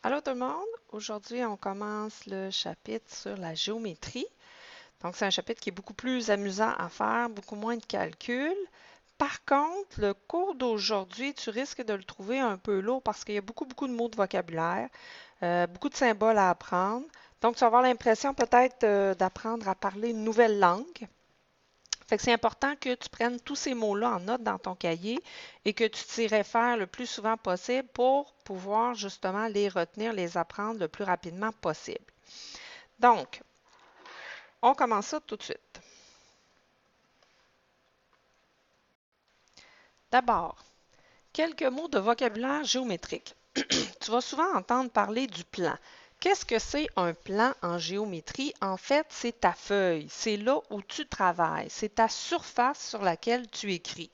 Allô tout le monde! Aujourd'hui, on commence le chapitre sur la géométrie. Donc, c'est un chapitre qui est beaucoup plus amusant à faire, beaucoup moins de calculs. Par contre, le cours d'aujourd'hui, tu risques de le trouver un peu lourd parce qu'il y a beaucoup de mots de vocabulaire, beaucoup de symboles à apprendre. Donc, tu vas avoir l'impression peut-être d'apprendre à parler une nouvelle langue. Fait que c'est important que tu prennes tous ces mots-là en note dans ton cahier et que tu t'y réfères le plus souvent possible pour pouvoir justement les retenir, les apprendre le plus rapidement possible. Donc, on commence ça tout de suite. D'abord, quelques mots de vocabulaire géométrique. Tu vas souvent entendre parler du plan. Qu'est-ce que c'est un plan en géométrie? En fait, c'est ta feuille. C'est là où tu travailles. C'est ta surface sur laquelle tu écris.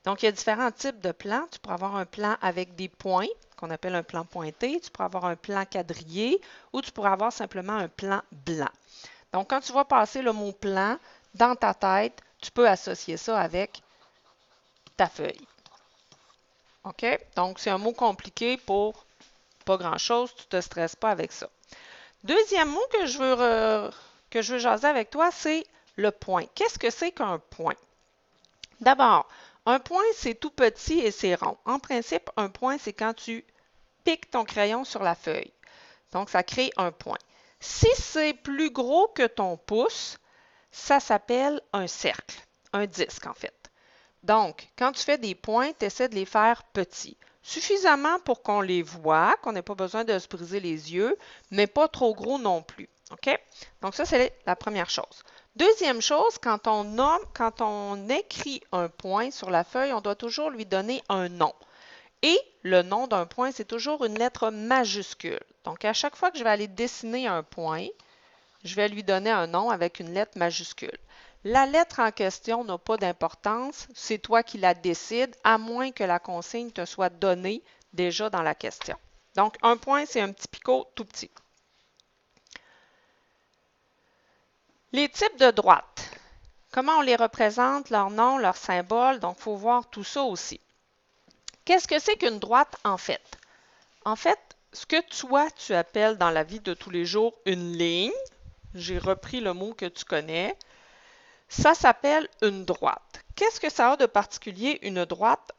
Donc, il y a différents types de plans. Tu pourras avoir un plan avec des points, qu'on appelle un plan pointé. Tu pourras avoir un plan quadrillé ou tu pourras avoir simplement un plan blanc. Donc, quand tu vas passer le mot plan dans ta tête, tu peux associer ça avec ta feuille. OK? Donc, c'est un mot compliqué pour pas grand-chose. Tu ne te stresses pas avec ça. Deuxième mot que je veux jaser avec toi, c'est le point. Qu'est-ce que c'est qu'un point? D'abord, un point, c'est tout petit et c'est rond. En principe, un point, c'est quand tu piques ton crayon sur la feuille. Donc, ça crée un point. Si c'est plus gros que ton pouce, ça s'appelle un cercle, un disque en fait. Donc, quand tu fais des points, tu essaies de les faire petits. Suffisamment pour qu'on les voit, qu'on n'ait pas besoin de se briser les yeux, mais pas trop gros non plus. OK? Donc, ça, c'est la première chose. Deuxième chose, quand on écrit un point sur la feuille, on doit toujours lui donner un nom. Et le nom d'un point, c'est toujours une lettre majuscule. Donc, à chaque fois que je vais aller dessiner un point, je vais lui donner un nom avec une lettre majuscule. La lettre en question n'a pas d'importance, c'est toi qui la décides, à moins que la consigne te soit donnée déjà dans la question. Donc, un point, c'est un petit picot tout petit. Les types de droites. Comment on les représente, leur nom, leur symbole, donc il faut voir tout ça aussi. Qu'est-ce que c'est qu'une droite en fait? En fait, ce que toi, tu appelles dans la vie de tous les jours une ligne, j'ai repris le mot que tu connais, ça s'appelle une droite. Qu'est-ce que ça a de particulier, une droite?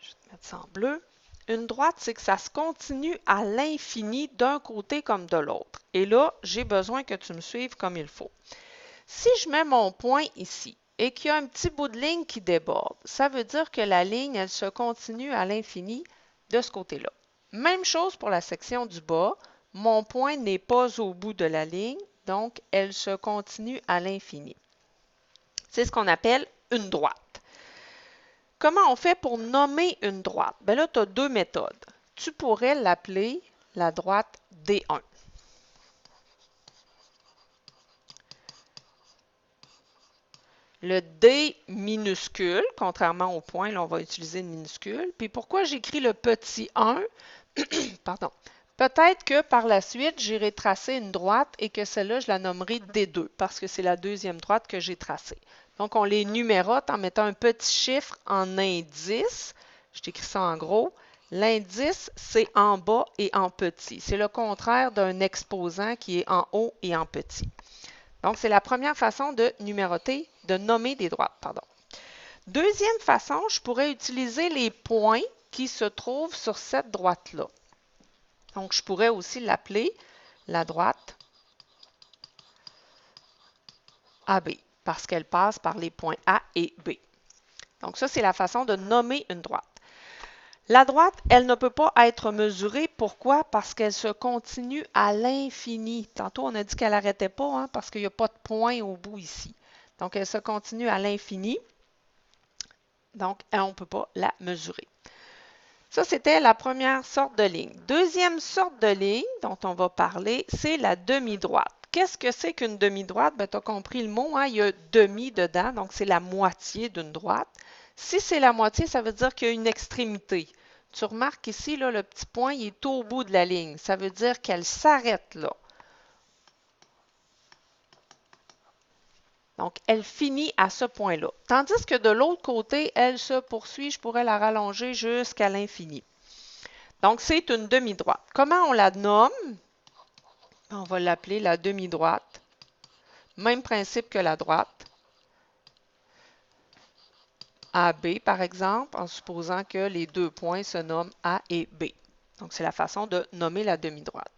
Je vais te mettre ça en bleu. Une droite, c'est que ça se continue à l'infini d'un côté comme de l'autre. Et là, j'ai besoin que tu me suives comme il faut. Si je mets mon point ici et qu'il y a un petit bout de ligne qui déborde, ça veut dire que la ligne, elle se continue à l'infini de ce côté-là. Même chose pour la section du bas. Mon point n'est pas au bout de la ligne, donc elle se continue à l'infini. C'est ce qu'on appelle une droite. Comment on fait pour nommer une droite? Bien là, tu as deux méthodes. Tu pourrais l'appeler la droite D1. Le D minuscule, contrairement au point, là, on va utiliser une minuscule. Puis pourquoi j'écris le petit 1? Pardon. Peut-être que par la suite, j'irai tracer une droite et que celle-là, je la nommerai D2 parce que c'est la deuxième droite que j'ai tracée. Donc, on les numérote en mettant un petit chiffre en indice. Je t'écris ça en gros. L'indice, c'est en bas et en petit. C'est le contraire d'un exposant qui est en haut et en petit. Donc, c'est la première façon de numéroter, de nommer des droites. Pardon. Deuxième façon, je pourrais utiliser les points qui se trouvent sur cette droite-là. Donc, je pourrais aussi l'appeler la droite AB parce qu'elle passe par les points A et B. Donc, ça, c'est la façon de nommer une droite. La droite, elle ne peut pas être mesurée. Pourquoi? Parce qu'elle se continue à l'infini. Tantôt, on a dit qu'elle n'arrêtait pas hein, parce qu'il n'y a pas de point au bout ici. Donc, elle se continue à l'infini. Donc, on ne peut pas la mesurer. Ça, c'était la première sorte de ligne. Deuxième sorte de ligne dont on va parler, c'est la demi-droite. Qu'est-ce que c'est qu'une demi-droite? Tu as compris le mot, hein? Il y a demi dedans, donc c'est la moitié d'une droite. Si c'est la moitié, ça veut dire qu'il y a une extrémité. Tu remarques ici, là, le petit point, il est au bout de la ligne. Ça veut dire qu'elle s'arrête là. Donc, elle finit à ce point-là. Tandis que de l'autre côté, elle se poursuit. Je pourrais la rallonger jusqu'à l'infini. Donc, c'est une demi-droite. Comment on la nomme? On va l'appeler la demi-droite. Même principe que la droite. AB, par exemple, en supposant que les deux points se nomment A et B. Donc, c'est la façon de nommer la demi-droite.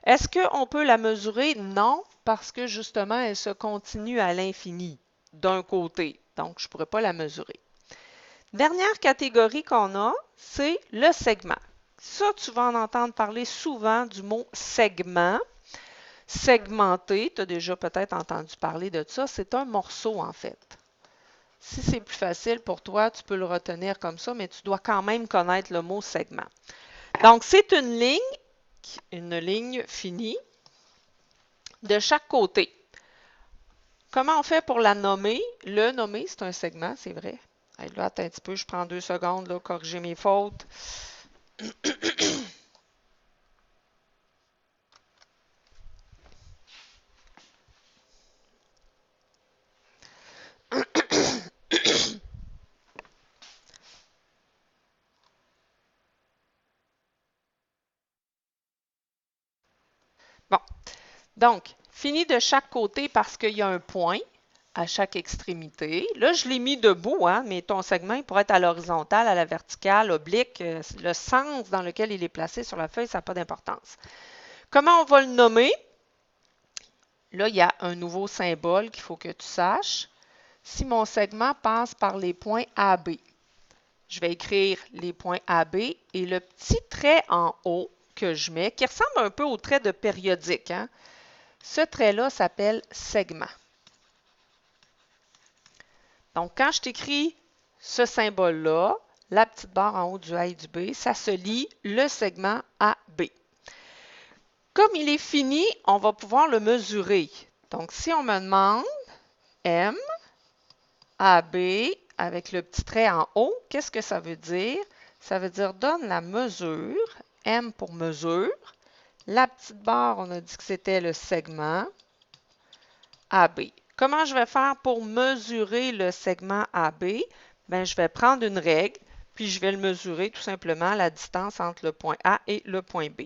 Est-ce qu'on peut la mesurer? Non, parce que justement, elle se continue à l'infini d'un côté. Donc, je ne pourrais pas la mesurer. Dernière catégorie qu'on a, c'est le segment. Ça, tu vas en entendre parler souvent du mot segment. Segmenté, tu as déjà peut-être entendu parler de ça. C'est un morceau, en fait. Si c'est plus facile pour toi, tu peux le retenir comme ça, mais tu dois quand même connaître le mot segment. Donc, c'est une ligne finie de chaque côté. Comment on fait pour la nommer? Le nommer, c'est un segment, c'est vrai. Allez, là, attends un petit peu, je prends 2 secondes, là, corriger mes fautes. Bon, donc, fini de chaque côté parce qu'il y a un point à chaque extrémité. Là, je l'ai mis debout, hein, mais ton segment il pourrait être à l'horizontale, à la verticale, oblique. Le sens dans lequel il est placé sur la feuille, ça n'a pas d'importance. Comment on va le nommer? Là, il y a un nouveau symbole qu'il faut que tu saches. Si mon segment passe par les points AB, je vais écrire les points AB et le petit trait en haut que je mets, qui ressemble un peu au trait de périodique, hein? Ce trait-là s'appelle segment. Donc, quand je t'écris ce symbole-là, la petite barre en haut du A et du B, ça se lit le segment AB. Comme il est fini, on va pouvoir le mesurer. Donc, si on me demande M, AB, avec le petit trait en haut, qu'est-ce que ça veut dire? Ça veut dire donne la mesure, M pour mesure. La petite barre, on a dit que c'était le segment AB. Comment je vais faire pour mesurer le segment AB? Bien, je vais prendre une règle, puis je vais le mesurer tout simplement la distance entre le point A et le point B.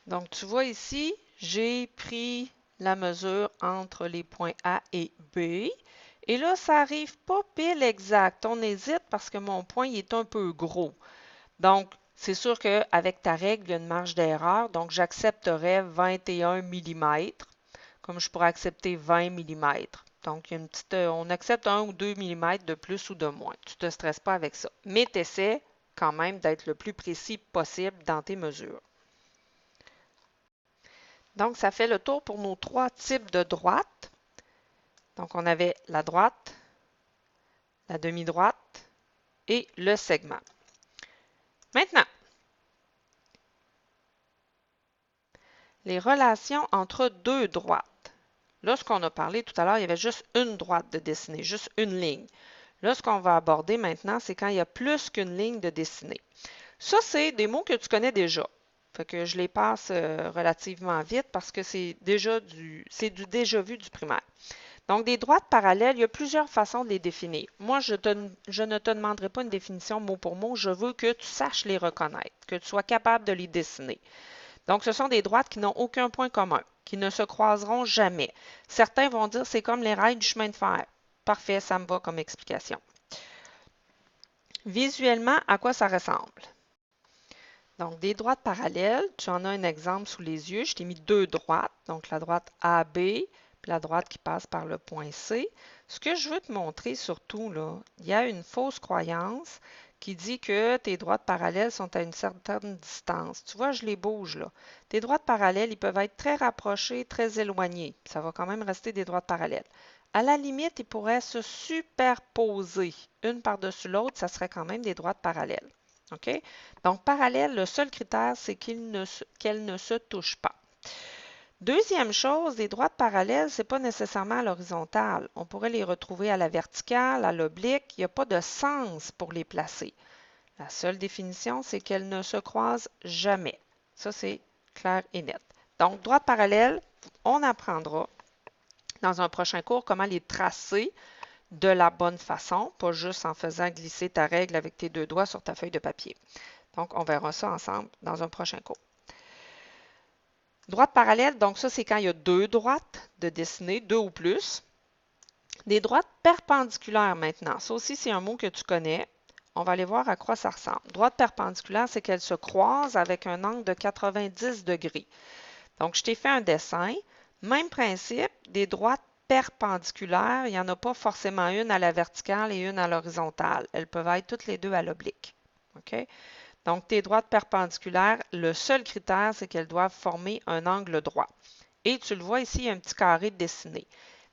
Donc, tu vois ici, j'ai pris la mesure entre les points A et B. Et là, ça n'arrive pas pile exact. On hésite parce que mon point il est un peu gros. Donc, c'est sûr qu'avec ta règle, il y a une marge d'erreur. Donc, j'accepterais 21 mm, comme je pourrais accepter 20 mm. Donc, il y a une petite, on accepte 1 ou 2 mm de plus ou de moins. Tu ne te stresses pas avec ça. Mais tu essaies quand même d'être le plus précis possible dans tes mesures. Donc, ça fait le tour pour nos 3 types de droites. Donc, on avait la droite, la demi-droite et le segment. Maintenant, les relations entre deux droites. Là, ce qu'on a parlé tout à l'heure, il y avait juste une droite de dessinée, juste une ligne. Là, ce qu'on va aborder maintenant, c'est quand il y a plus qu'une ligne de dessinée. Ça, c'est des mots que tu connais déjà. Fait que je les passe relativement vite parce que c'est du déjà vu du primaire. Donc, des droites parallèles, il y a plusieurs façons de les définir. Moi, je ne te demanderai pas une définition mot pour mot. Je veux que tu saches les reconnaître, que tu sois capable de les dessiner. Donc, ce sont des droites qui n'ont aucun point commun, qui ne se croiseront jamais. Certains vont dire c'est comme les rails du chemin de fer. Parfait, ça me va comme explication. Visuellement, à quoi ça ressemble? Donc, des droites parallèles, tu en as un exemple sous les yeux. Je t'ai mis 2 droites, donc la droite AB, puis la droite qui passe par le point C. Ce que je veux te montrer surtout, là, il y a une fausse croyance qui dit que tes droites parallèles sont à une certaine distance. Tu vois, je les bouge là. Tes droites parallèles, ils peuvent être très rapprochés, très éloignés. Ça va quand même rester des droites parallèles. À la limite, ils pourraient se superposer une par-dessus l'autre, ça serait quand même des droites parallèles. OK? Donc, parallèle, le seul critère, c'est qu'elles ne se touchent pas. Deuxième chose, des droites parallèles, ce n'est pas nécessairement à l'horizontale. On pourrait les retrouver à la verticale, à l'oblique. Il n'y a pas de sens pour les placer. La seule définition, c'est qu'elles ne se croisent jamais. Ça, c'est clair et net. Donc, droites parallèles, on apprendra dans un prochain cours comment les tracer de la bonne façon, pas juste en faisant glisser ta règle avec tes deux doigts sur ta feuille de papier. Donc, on verra ça ensemble dans un prochain cours. Droite parallèle, donc ça, c'est quand il y a deux droites de dessiner, deux ou plus. Des droites perpendiculaires maintenant. Ça aussi, c'est un mot que tu connais. On va aller voir à quoi ça ressemble. Droite perpendiculaire, c'est qu'elle se croise avec un angle de 90 degrés. Donc, je t'ai fait un dessin. Même principe, des droites perpendiculaires, il n'y en a pas forcément une à la verticale et une à l'horizontale. Elles peuvent être toutes les deux à l'oblique. OK? Donc, tes droites perpendiculaires, le seul critère, c'est qu'elles doivent former un angle droit. Et tu le vois ici, il y a un petit carré de dessiné.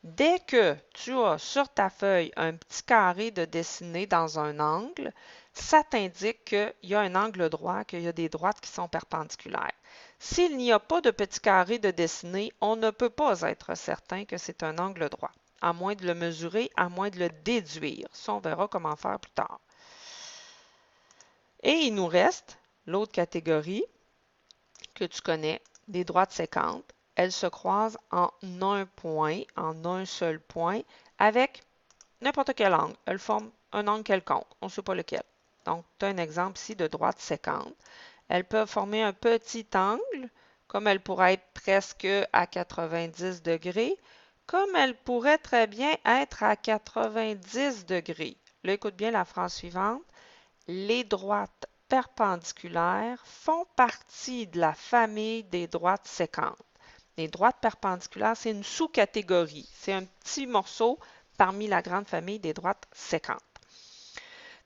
Dès que tu as sur ta feuille un petit carré de dessiné dans un angle, ça t'indique qu'il y a un angle droit, qu'il y a des droites qui sont perpendiculaires. S'il n'y a pas de petit carré de dessiné, on ne peut pas être certain que c'est un angle droit, à moins de le mesurer, à moins de le déduire. Ça, on verra comment faire plus tard. Et il nous reste l'autre catégorie que tu connais, des droites sécantes. Elles se croisent en un point, en un seul point, avec n'importe quel angle. Elles forment un angle quelconque, on ne sait pas lequel. Donc, tu as un exemple ici de droite sécante. Elles peuvent former un petit angle, comme elles pourraient être presque à 90 degrés, comme elles pourraient très bien être à 90 degrés. Là, écoute bien la phrase suivante. Les droites perpendiculaires font partie de la famille des droites sécantes. Les droites perpendiculaires, c'est une sous-catégorie. C'est un petit morceau parmi la grande famille des droites sécantes.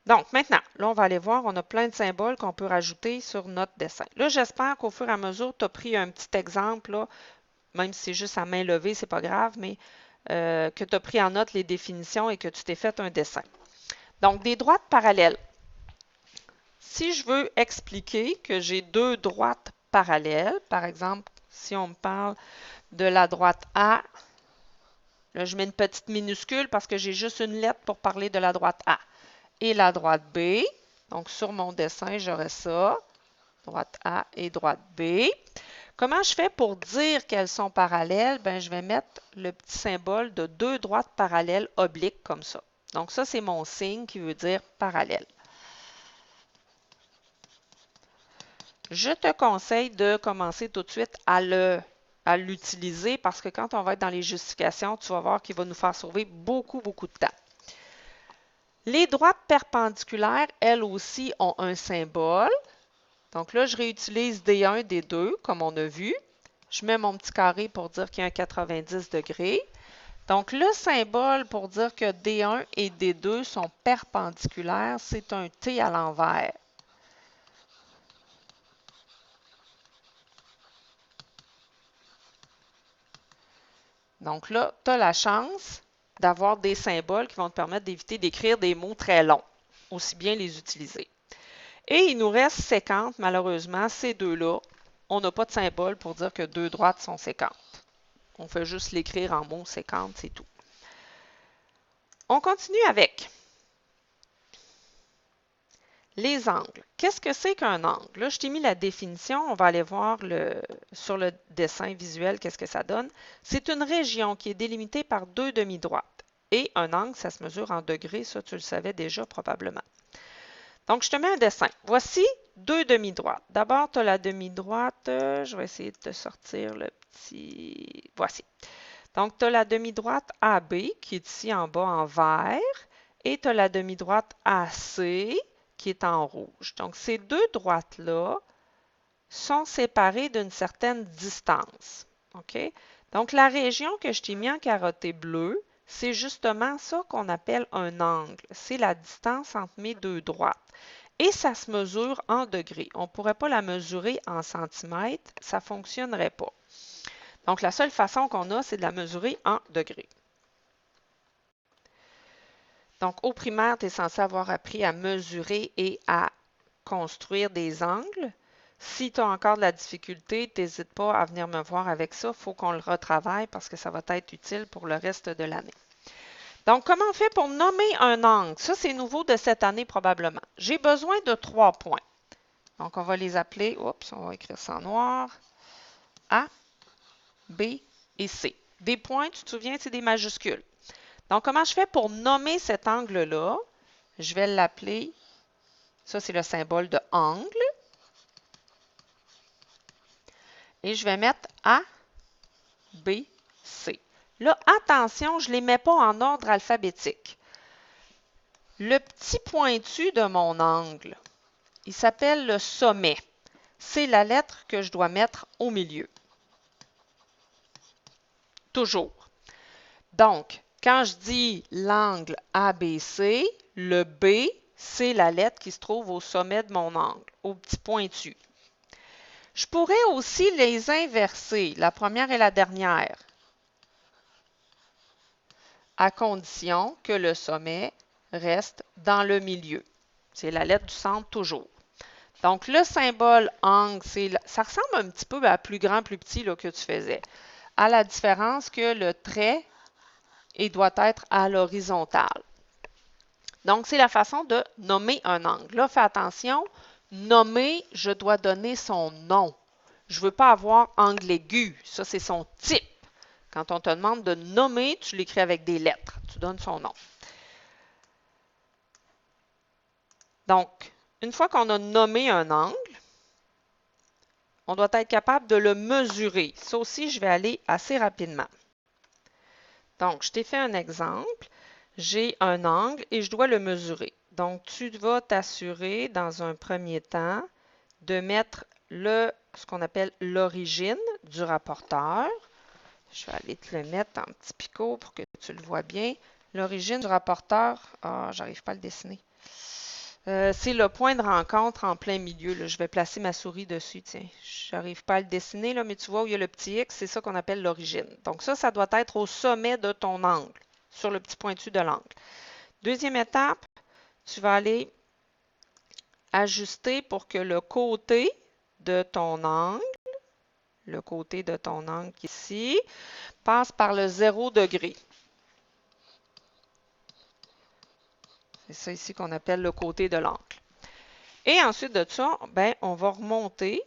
Donc, maintenant, là, on va aller voir, on a plein de symboles qu'on peut rajouter sur notre dessin. Là, j'espère qu'au fur et à mesure, tu as pris un petit exemple, là, même si c'est juste à main levée, c'est pas grave, mais que tu as pris en note les définitions et que tu t'es fait un dessin. Donc, des droites parallèles. Si je veux expliquer que j'ai deux droites parallèles, par exemple, si on me parle de la droite A, là, je mets une petite minuscule parce que j'ai juste une lettre pour parler de la droite A. Et la droite B, donc sur mon dessin, j'aurai ça, droite A et droite B. Comment je fais pour dire qu'elles sont parallèles? Bien, je vais mettre le petit symbole de deux droites parallèles obliques comme ça. Donc ça, c'est mon signe qui veut dire parallèle. Je te conseille de commencer tout de suite à l'utiliser parce que quand on va être dans les justifications, tu vas voir qu'il va nous faire sauver beaucoup, beaucoup de temps. Les droites perpendiculaires, elles aussi, ont un symbole. Donc là, je réutilise D1, D2, comme on a vu. Je mets mon petit carré pour dire qu'il y a un 90 degrés. Donc, le symbole pour dire que D1 et D2 sont perpendiculaires, c'est un T à l'envers. Donc là, tu as la chance d'avoir des symboles qui vont te permettre d'éviter d'écrire des mots très longs, aussi bien les utiliser. Et il nous reste séquentes, malheureusement, ces deux-là, on n'a pas de symbole pour dire que deux droites sont séquentes. On fait juste l'écrire en mots séquentes, c'est tout. On continue avec les angles. Qu'est-ce que c'est qu'un angle? Là, je t'ai mis la définition. On va aller voir sur le dessin visuel qu'est-ce que ça donne. C'est une région qui est délimitée par deux demi-droites. Et un angle, ça se mesure en degrés. Ça, tu le savais déjà probablement. Donc, je te mets un dessin. Voici deux demi-droites. D'abord, tu as la demi-droite. Je vais essayer de te sortir le petit... Voici. Donc, tu as la demi-droite AB qui est ici en bas en vert. Et tu as la demi-droite AC qui est en rouge. Donc, ces deux droites-là sont séparées d'une certaine distance. OK? Donc, la région que je t'ai mis en carotté bleu, c'est justement ça qu'on appelle un angle. C'est la distance entre mes deux droites. Et ça se mesure en degrés. On ne pourrait pas la mesurer en centimètres. Ça ne fonctionnerait pas. Donc, la seule façon qu'on a, c'est de la mesurer en degrés. Donc, au primaire, tu es censé avoir appris à mesurer et à construire des angles. Si tu as encore de la difficulté, n'hésite pas à venir me voir avec ça. Il faut qu'on le retravaille parce que ça va être utile pour le reste de l'année. Donc, comment on fait pour nommer un angle? Ça, c'est nouveau de cette année probablement. J'ai besoin de 3 points. Donc, on va les appeler, oups, on va écrire ça en noir, A, B et C. Des points, tu te souviens, c'est des majuscules. Donc, comment je fais pour nommer cet angle-là? Je vais l'appeler, ça c'est le symbole de angle, et je vais mettre A, B, C. Là, attention, je ne les mets pas en ordre alphabétique. Le petit pointu de mon angle, il s'appelle le sommet. C'est la lettre que je dois mettre au milieu. Toujours. Donc, quand je dis l'angle ABC, le B, c'est la lettre qui se trouve au sommet de mon angle, au petit pointu. Je pourrais aussi les inverser, la première et la dernière, à condition que le sommet reste dans le milieu. C'est la lettre du centre toujours. Donc, le symbole angle, ça ressemble un petit peu à plus grand, plus petit là, que tu faisais, à la différence que le trait il doit être à l'horizontale. Donc, c'est la façon de nommer un angle. Là, fais attention, nommer, je dois donner son nom. Je ne veux pas avoir angle aigu. Ça, c'est son type. Quand on te demande de nommer, tu l'écris avec des lettres. Tu donnes son nom. Donc, une fois qu'on a nommé un angle, on doit être capable de le mesurer. Ça aussi, je vais aller assez rapidement. Donc, je t'ai fait un exemple. J'ai un angle et je dois le mesurer. Donc, tu vas t'assurer dans un premier temps de mettre ce qu'on appelle l'origine du rapporteur. Je vais aller te le mettre en petit picot pour que tu le vois bien. L'origine du rapporteur, j'arrive pas à le dessiner. C'est le point de rencontre en plein milieu. Là. Je vais placer ma souris dessus. Tiens, j'arrive pas à le dessiner, là, mais tu vois où il y a le petit X, c'est ça qu'on appelle l'origine. Donc ça doit être au sommet de ton angle, sur le petit pointu de l'angle. Deuxième étape, tu vas aller ajuster pour que le côté de ton angle, ici, passe par le 0 degré. C'est ça ici qu'on appelle le côté de l'angle. Et ensuite de ça, ben, on va remonter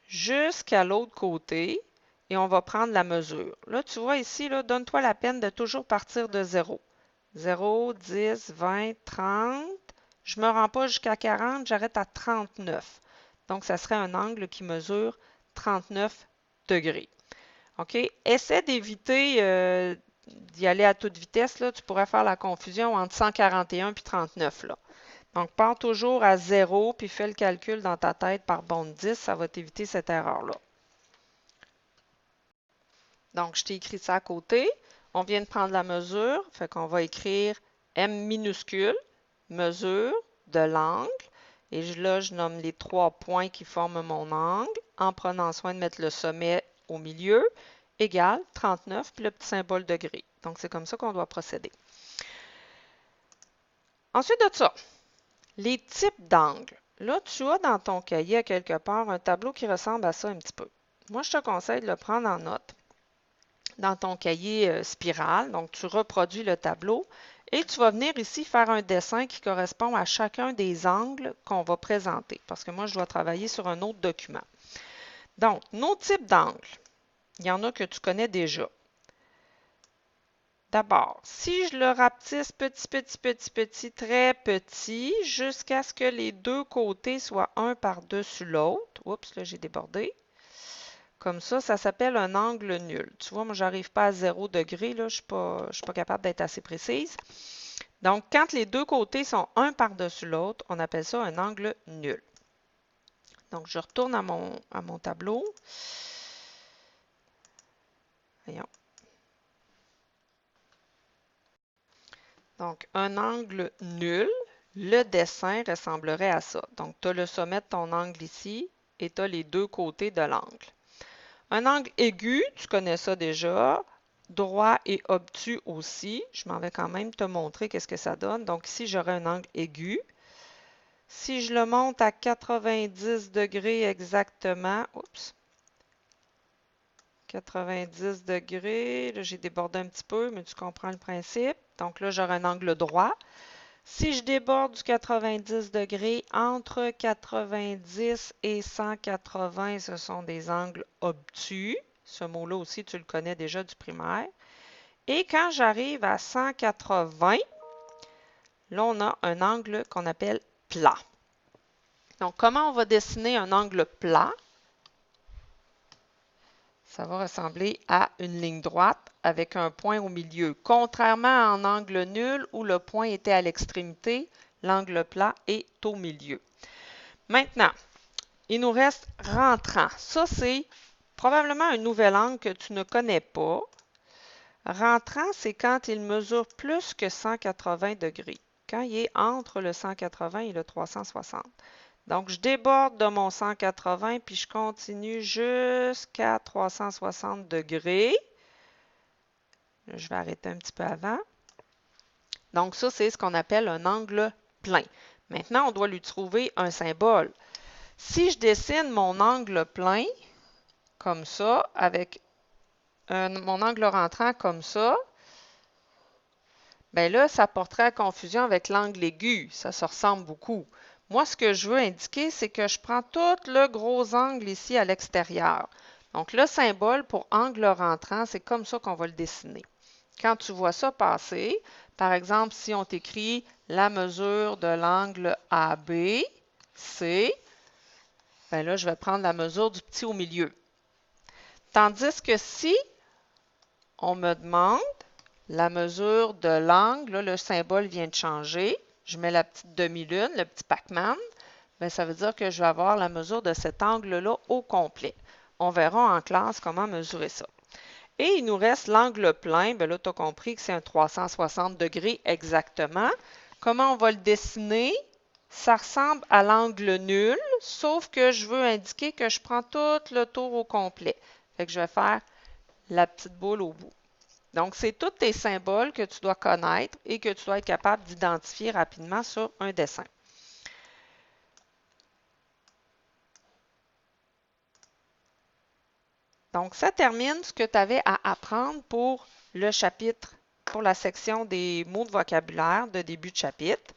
jusqu'à l'autre côté et on va prendre la mesure. Là, tu vois ici, donne-toi la peine de toujours partir de 0. 0, 10, 20, 30. Je ne me rends pas jusqu'à 40, j'arrête à 39. Donc, ça serait un angle qui mesure 39 degrés. OK? Essaie d'éviter d'y aller à toute vitesse. Là. Tu pourrais faire la confusion entre 141 et 39. Là. Donc, pars toujours à 0 puis fais le calcul dans ta tête par bond de 10. Ça va t'éviter cette erreur-là. Donc, je t'ai écrit ça à côté. On vient de prendre la mesure. Fait qu'on va écrire M minuscule, mesure de l'angle. Et là, je nomme les 3 points qui forment mon angle en prenant soin de mettre le sommet au milieu, égale 39, puis le petit symbole degré. Donc, c'est comme ça qu'on doit procéder. Ensuite de ça, les types d'angles. Là, tu as dans ton cahier à quelque part un tableau qui ressemble à ça un petit peu. Moi, je te conseille de le prendre en note dans ton cahier spirale. Donc, tu reproduis le tableau et tu vas venir ici faire un dessin qui correspond à chacun des angles qu'on va présenter. Parce que moi, je dois travailler sur un autre document. Donc, nos types d'angles, il y en a que tu connais déjà. D'abord, si je le rapetisse petit, très petit, jusqu'à ce que les deux côtés soient un par-dessus l'autre. Oups, là, j'ai débordé. Comme ça s'appelle un angle nul. Tu vois, moi, j'arrive pas à 0 degré, là, je suis pas capable d'être assez précise. Donc, quand les deux côtés sont un par-dessus l'autre, on appelle ça un angle nul. Donc, je retourne à mon tableau. Voyons. Donc, un angle nul, le dessin ressemblerait à ça. Donc, tu as le sommet de ton angle ici et tu as les deux côtés de l'angle. Un angle aigu, tu connais ça déjà. Droit et obtus aussi. Je m'en vais quand même te montrer qu'est-ce que ça donne. Donc, ici, j'aurai un angle aigu. Si je le monte à 90 degrés exactement, oups, 90 degrés, là j'ai débordé un petit peu, mais tu comprends le principe. Donc là, j'aurai un angle droit. Si je déborde du 90 degrés, entre 90 et 180, ce sont des angles obtus. Ce mot-là aussi, tu le connais déjà du primaire. Et quand j'arrive à 180, là, on a un angle qu'on appelle plat. Donc, comment on va dessiner un angle plat? Ça va ressembler à une ligne droite avec un point au milieu. Contrairement à un angle nul où le point était à l'extrémité, l'angle plat est au milieu. Maintenant, il nous reste rentrant. Ça, c'est probablement un nouvel angle que tu ne connais pas. Rentrant, c'est quand il mesure plus que 180 degrés. Quand il est entre le 180 et le 360. Donc, je déborde de mon 180 puis je continue jusqu'à 360 degrés. Là, je vais arrêter un petit peu avant. Donc, ça, c'est ce qu'on appelle un angle plein. Maintenant, on doit lui trouver un symbole. Si je dessine mon angle plein, comme ça, avec mon angle rentrant comme ça, bien là, ça porterait à confusion avec l'angle aigu. Ça se ressemble beaucoup. Moi, ce que je veux indiquer, c'est que je prends tout le gros angle ici à l'extérieur. Donc, le symbole pour angle rentrant, c'est comme ça qu'on va le dessiner. Quand tu vois ça passer, par exemple, si on t'écrit la mesure de l'angle ABC, bien là, je vais prendre la mesure du petit au milieu. Tandis que si on me demande la mesure de l'angle, là, le symbole vient de changer, je mets la petite demi-lune, le petit Pac-Man, bien, ça veut dire que je vais avoir la mesure de cet angle-là au complet. On verra en classe comment mesurer ça. Et il nous reste l'angle plein. Bien là, tu as compris que c'est un 360 degrés exactement. Comment on va le dessiner? Ça ressemble à l'angle nul, sauf que je veux indiquer que je prends tout le tour au complet. Fait que je vais faire la petite boule au bout. Donc, c'est tous tes symboles que tu dois connaître et que tu dois être capable d'identifier rapidement sur un dessin. Donc, ça termine ce que tu avais à apprendre pour le chapitre, pour la section des mots de vocabulaire de début de chapitre.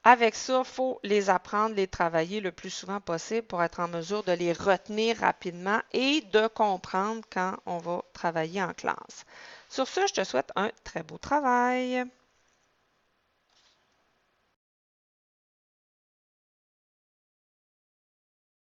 Avec ça, il faut les apprendre, les travailler le plus souvent possible pour être en mesure de les retenir rapidement et de comprendre quand on va travailler en classe. Sur ce, je te souhaite un très beau travail.